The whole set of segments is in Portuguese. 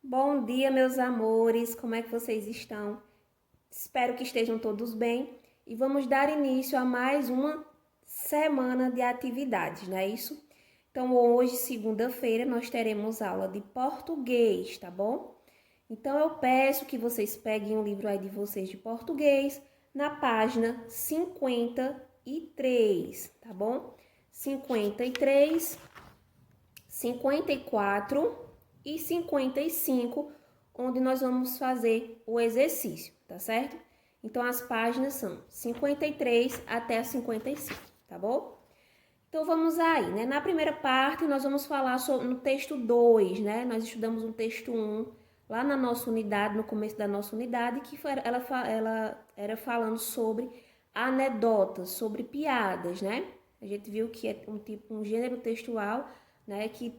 Bom dia, meus amores, como é que vocês estão? Espero que estejam todos bem e vamos dar início a mais uma semana de atividades, não é isso? Então, hoje, segunda-feira, nós teremos aula de português, tá bom? Então, eu peço que vocês peguem o livro aí de vocês de português na página 53, tá bom? 53, 54 e 55, onde nós vamos fazer o exercício, tá certo? Então, as páginas são 53 até a 55, tá bom? Então, vamos aí, né? Na primeira parte, nós vamos falar sobre, no texto 2, né? Nós estudamos o texto 1 lá na nossa unidade, no começo da nossa unidade, que ela era falando sobre anedotas, sobre piadas, né? A gente viu que é um gênero textual, né? Que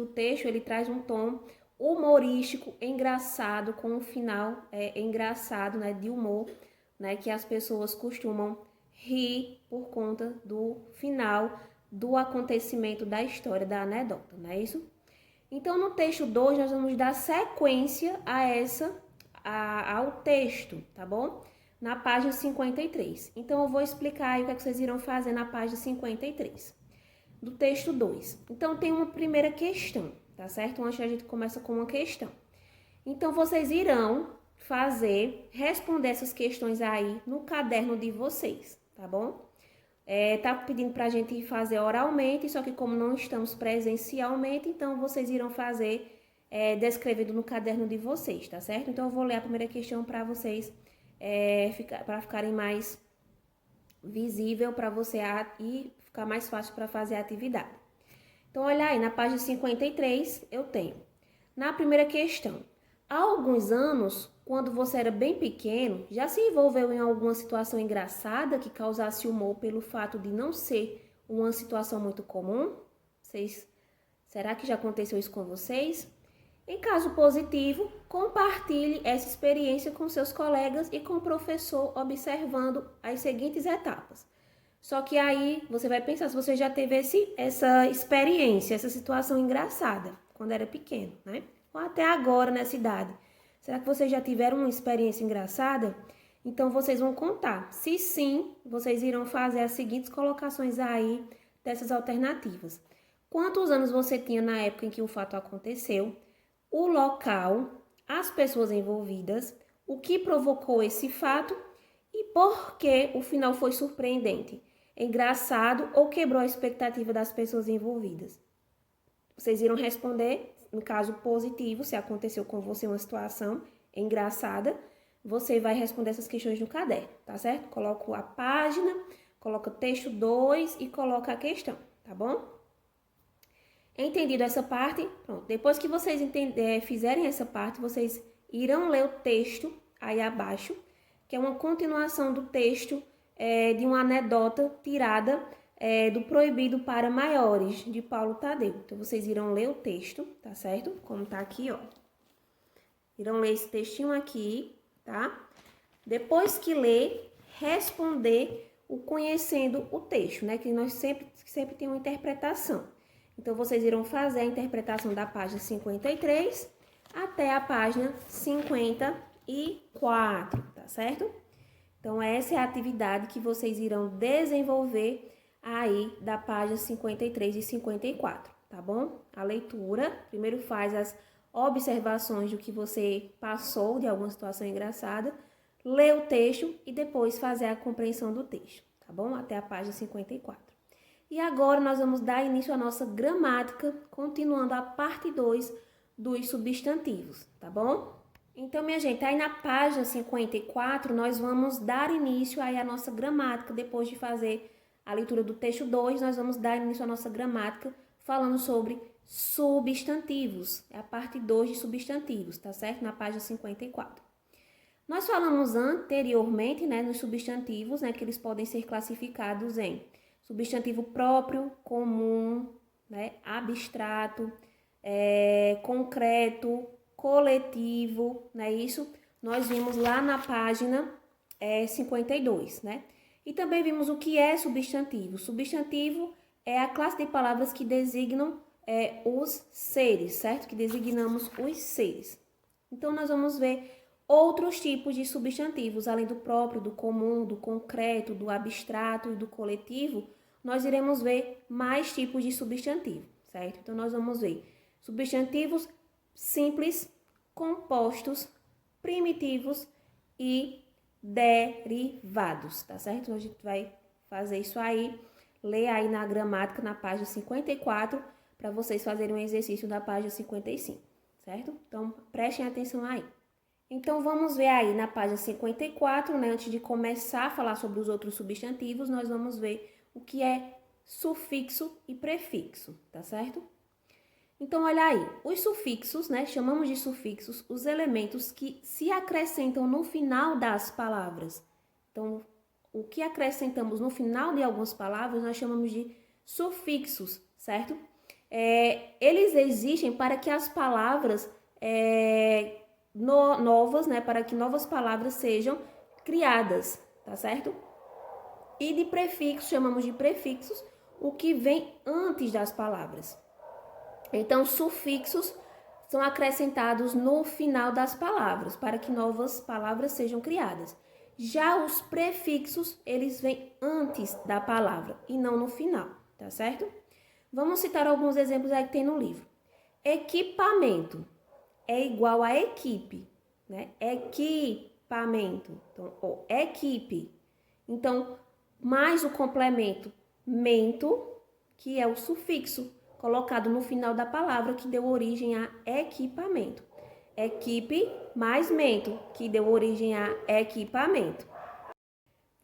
o texto ele traz um tom humorístico, engraçado, com um final engraçado, né? De humor, né? Que as pessoas costumam rir por conta do final do acontecimento da história, da anedota, não é isso? Então, no texto 2, nós vamos dar sequência ao texto, tá bom? Na página 53. Então, eu vou explicar aí o que vocês irão fazer na página 53 do texto 2. Então, tem uma primeira questão, tá certo? Antes a gente começa com uma questão. Então, vocês irão responder essas questões aí no caderno de vocês, tá bom? Tá pedindo pra gente fazer oralmente, só que como não estamos presencialmente, então vocês irão fazer descrevendo no caderno de vocês, tá certo? Então, eu vou ler a primeira questão para vocês, para ficarem mais visível para você e ficar mais fácil para fazer a atividade. Então, olha aí, na página 53 eu tenho. Na primeira questão, há alguns anos, quando você era bem pequeno, já se envolveu em alguma situação engraçada que causasse humor pelo fato de não ser uma situação muito comum? Será que já aconteceu isso com vocês? Em caso positivo, compartilhe essa experiência com seus colegas e com o professor, observando as seguintes etapas. Só que aí você vai pensar se você já teve essa experiência, essa situação engraçada, quando era pequeno, né? Ou até agora nessa idade. Será que vocês já tiveram uma experiência engraçada? Então vocês vão contar. Se sim, vocês irão fazer as seguintes colocações aí dessas alternativas. Quantos anos você tinha na época em que o fato aconteceu? O local, as pessoas envolvidas, o que provocou esse fato e por que o final foi surpreendente, engraçado ou quebrou a expectativa das pessoas envolvidas. Vocês irão responder, no caso positivo, se aconteceu com você uma situação engraçada, você vai responder essas questões no caderno, tá certo? Coloca a página, coloca o texto 2 e coloca a questão, tá bom? Entendido essa parte? Pronto. Depois que vocês fizerem essa parte, vocês irão ler o texto aí abaixo, que é uma continuação do texto de uma anedota tirada do Proibido para Maiores, de Paulo Tadeu. Então, vocês irão ler o texto, tá certo? Como tá aqui, ó. Irão ler esse textinho aqui, tá? Depois que ler, responder o conhecendo o texto, né? Que nós sempre tem uma interpretação. Então, vocês irão fazer a interpretação da página 53 até a página 54, tá certo? Então, essa é a atividade que vocês irão desenvolver aí da página 53 e 54, tá bom? A leitura, primeiro faz as observações do que você passou de alguma situação engraçada, lê o texto e depois fazer a compreensão do texto, tá bom? Até a página 54. E agora nós vamos dar início à nossa gramática, continuando a parte 2 dos substantivos, tá bom? Então, minha gente, aí na página 54, nós vamos dar início aí à nossa gramática. Depois de fazer a leitura do texto 2, nós vamos dar início à nossa gramática falando sobre substantivos. É a parte 2 de substantivos, tá certo? Na página 54. Nós falamos anteriormente, né, nos substantivos, né, que eles podem ser classificados em substantivo próprio, comum, né, abstrato, concreto, coletivo, não é isso? Nós vimos lá na página 52, né? E também vimos o que é substantivo. Substantivo é a classe de palavras que designam os seres, certo? Que designamos os seres. Então, nós vamos ver outros tipos de substantivos, além do próprio, do comum, do concreto, do abstrato e do coletivo, nós iremos ver mais tipos de substantivo, certo? Então, nós vamos ver substantivos simples, compostos, primitivos e derivados, tá certo? Então, a gente vai fazer isso aí, ler aí na gramática, na página 54, para vocês fazerem um exercício da página 55, certo? Então, prestem atenção aí. Então, vamos ver aí na página 54, né? Antes de começar a falar sobre os outros substantivos, nós vamos ver o que é sufixo e prefixo, tá certo? Então, olha aí, os sufixos, né? Chamamos de sufixos os elementos que se acrescentam no final das palavras. Então, o que acrescentamos no final de algumas palavras, nós chamamos de sufixos, certo? Eles existem para que as palavras novas, né? Para que novas palavras sejam criadas, tá certo? E de prefixos, chamamos de prefixos, o que vem antes das palavras. Então, sufixos são acrescentados no final das palavras, para que novas palavras sejam criadas. Já os prefixos, eles vêm antes da palavra e não no final, tá certo? Vamos citar alguns exemplos aí que tem no livro. Equipamento é igual a equipe, né? Equipamento, então, ou equipe. Então, mais o complemento mento, que é o sufixo colocado no final da palavra, que deu origem a equipamento. Equipe mais mento, que deu origem a equipamento.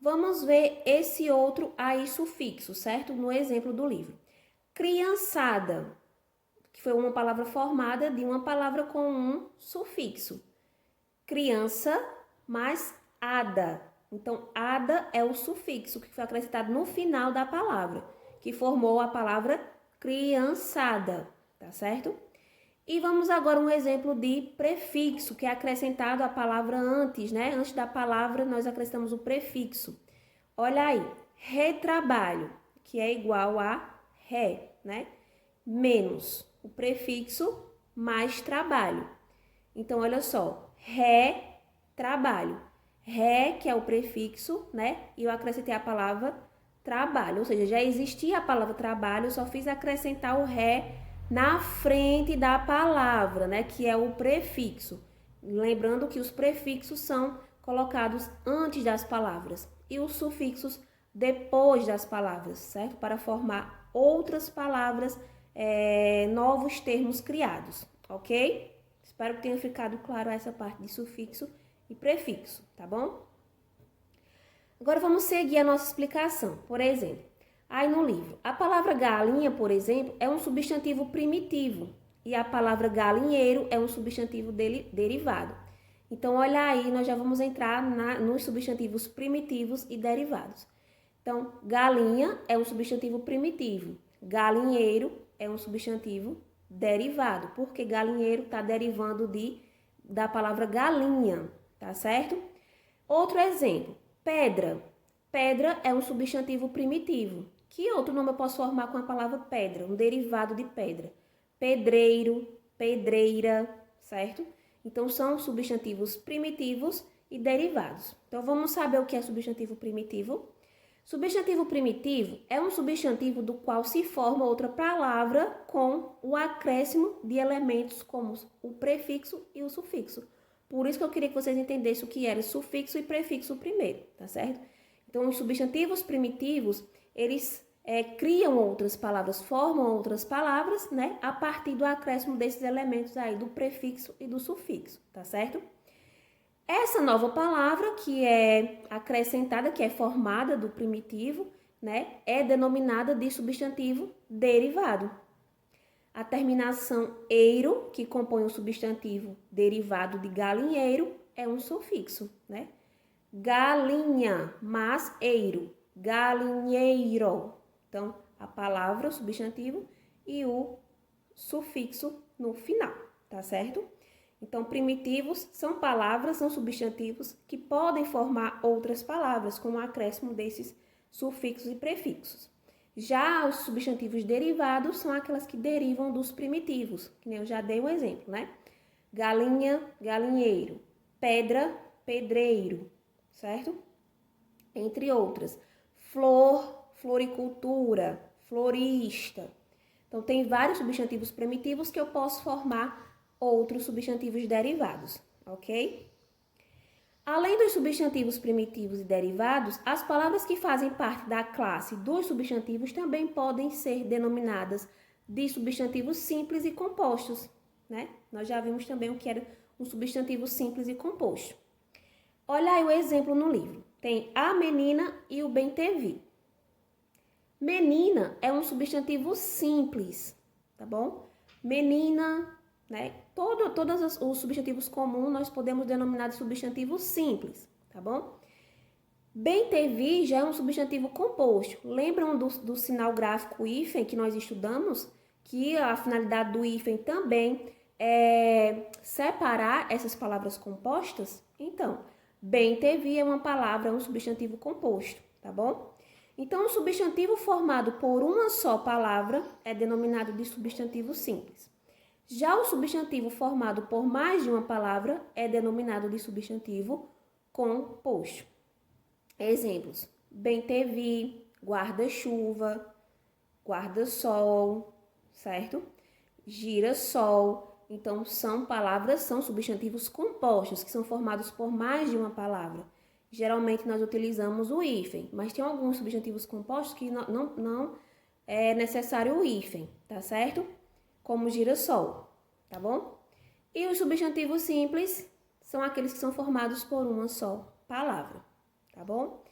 Vamos ver esse outro aí sufixo, certo? No exemplo do livro. Criançada, que foi uma palavra formada de uma palavra com um sufixo. Criança mais ada. Então, ada é o sufixo que foi acrescentado no final da palavra, que formou a palavra criançada, tá certo? E vamos agora um exemplo de prefixo, que é acrescentado a palavra antes, né? Antes da palavra, nós acrescentamos o prefixo. Olha aí, retrabalho, que é igual a ré, né? Menos o prefixo mais trabalho. Então, olha só, retrabalho. Ré, que é o prefixo, né? E eu acrescentei a palavra trabalho, ou seja, já existia a palavra trabalho, eu só fiz acrescentar o ré na frente da palavra, né, que é o prefixo. Lembrando que os prefixos são colocados antes das palavras e os sufixos depois das palavras, certo? Para formar outras palavras, novos termos criados, ok? Espero que tenha ficado claro essa parte de sufixo e prefixo, tá bom? Agora vamos seguir a nossa explicação. Por exemplo, aí no livro, a palavra galinha, por exemplo, é um substantivo primitivo e a palavra galinheiro é um substantivo derivado. Então, olha aí, nós já vamos entrar nos substantivos primitivos e derivados. Então, galinha é um substantivo primitivo, galinheiro é um substantivo derivado, porque galinheiro está derivando da palavra galinha, tá certo? Outro exemplo. Pedra. Pedra é um substantivo primitivo. Que outro nome eu posso formar com a palavra pedra? Um derivado de pedra. Pedreiro, pedreira, certo? Então, são substantivos primitivos e derivados. Então, vamos saber o que é substantivo primitivo? Substantivo primitivo é um substantivo do qual se forma outra palavra com o acréscimo de elementos como o prefixo e o sufixo. Por isso que eu queria que vocês entendessem o que era sufixo e prefixo primeiro, tá certo? Então, os substantivos primitivos, eles criam outras palavras, formam outras palavras, né? A partir do acréscimo desses elementos aí, do prefixo e do sufixo, tá certo? Essa nova palavra que é acrescentada, que é formada do primitivo, né? É denominada de substantivo derivado. A terminação eiro, que compõe o substantivo derivado de galinheiro, é um sufixo, né? Galinha, mas eiro, galinheiro. Então, a palavra, o substantivo e o sufixo no final, tá certo? Então, primitivos são palavras, são substantivos que podem formar outras palavras, com o acréscimo desses sufixos e prefixos. Já os substantivos derivados são aquelas que derivam dos primitivos, que nem eu já dei um exemplo, né? Galinha, galinheiro, pedra, pedreiro, certo? Entre outras. Flor, floricultura, florista. Então, tem vários substantivos primitivos que eu posso formar outros substantivos derivados, ok? Além dos substantivos primitivos e derivados, as palavras que fazem parte da classe dos substantivos também podem ser denominadas de substantivos simples e compostos, né? Nós já vimos também o que era um substantivo simples e composto. Olha aí o exemplo no livro. Tem a menina e o bem-te-vi. Menina é um substantivo simples, tá bom? Menina, né? Todos os substantivos comuns nós podemos denominar de substantivo simples, tá bom? Bem-te-vi já é um substantivo composto. Lembram do sinal gráfico hífen que nós estudamos? Que a finalidade do hífen também é separar essas palavras compostas? Então, bem-te-vi é uma palavra, um substantivo composto, tá bom? Então, o substantivo formado por uma só palavra é denominado de substantivo simples. Já o substantivo formado por mais de uma palavra é denominado de substantivo composto. Exemplos: bem-te-vi, guarda-chuva, guarda-sol, certo? Gira-sol. Então, são substantivos compostos, que são formados por mais de uma palavra. Geralmente, nós utilizamos o hífen, mas tem alguns substantivos compostos que não é necessário o hífen, tá certo? Como girassol, tá bom? E os substantivos simples são aqueles que são formados por uma só palavra, tá bom?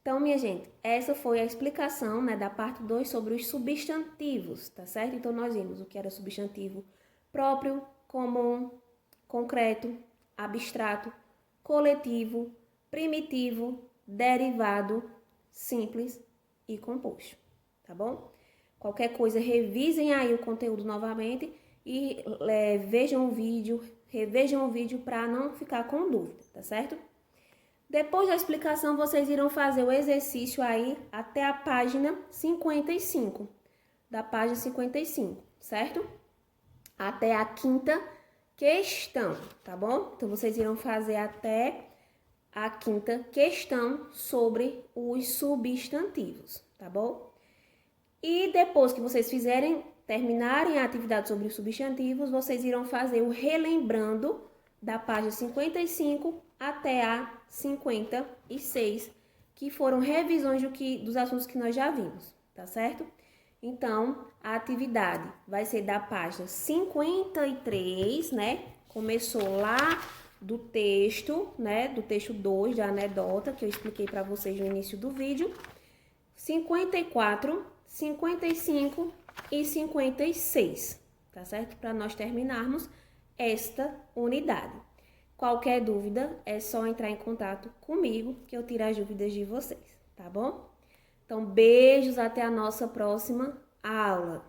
Então, minha gente, essa foi a explicação, né, da parte 2 sobre os substantivos, tá certo? Então, nós vimos o que era substantivo próprio, comum, concreto, abstrato, coletivo, primitivo, derivado, simples e composto, tá bom? Qualquer coisa, revisem aí o conteúdo novamente e revejam o vídeo para não ficar com dúvida, tá certo? Depois da explicação, vocês irão fazer o exercício aí até a página 55, da página 55, certo? Até a quinta questão, tá bom? Então, vocês irão fazer até a quinta questão sobre os substantivos, tá bom? E depois que vocês terminarem a atividade sobre os substantivos, vocês irão fazer o relembrando da página 55 até a 56, que foram revisões dos assuntos que nós já vimos, tá certo? Então, a atividade vai ser da página 53, né? Começou lá do texto, né? Do texto 2 da anedota, que eu expliquei para vocês no início do vídeo. 54, 55 e 56, tá certo? Para nós terminarmos esta unidade. Qualquer dúvida, é só entrar em contato comigo, que eu tiro as dúvidas de vocês, tá bom? Então, beijos, até a nossa próxima aula.